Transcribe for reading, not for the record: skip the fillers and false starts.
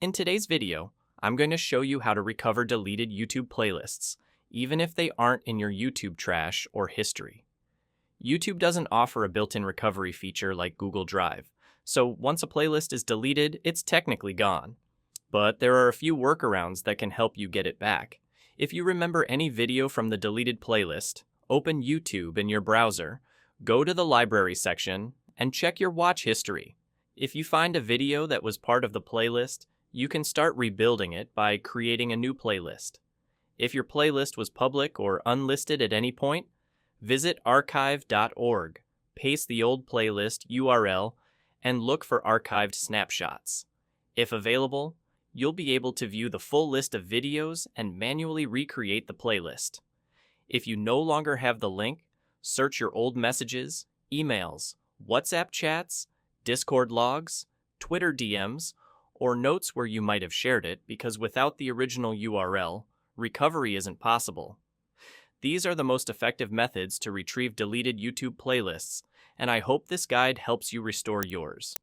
In today's video, I'm going to show you how to recover deleted YouTube playlists, even if they aren't in your YouTube trash or history. YouTube doesn't offer a built-in recovery feature like Google Drive, so once a playlist is deleted, it's technically gone. But there are a few workarounds that can help you get it back. If you remember any video from the deleted playlist, open YouTube in your browser, go to the library section, and check your watch history. If you find a video that was part of the playlist, you can start rebuilding it by creating a new playlist. If your playlist was public or unlisted at any point, visit archive.org, paste the old playlist URL, and look for archived snapshots. If available, you'll be able to view the full list of videos and manually recreate the playlist. If you no longer have the link, search your old messages, emails, WhatsApp chats, Discord logs, Twitter DMs, or notes where you might have shared it, because without the original URL, recovery isn't possible. These are the most effective methods to retrieve deleted YouTube playlists, and I hope this guide helps you restore yours.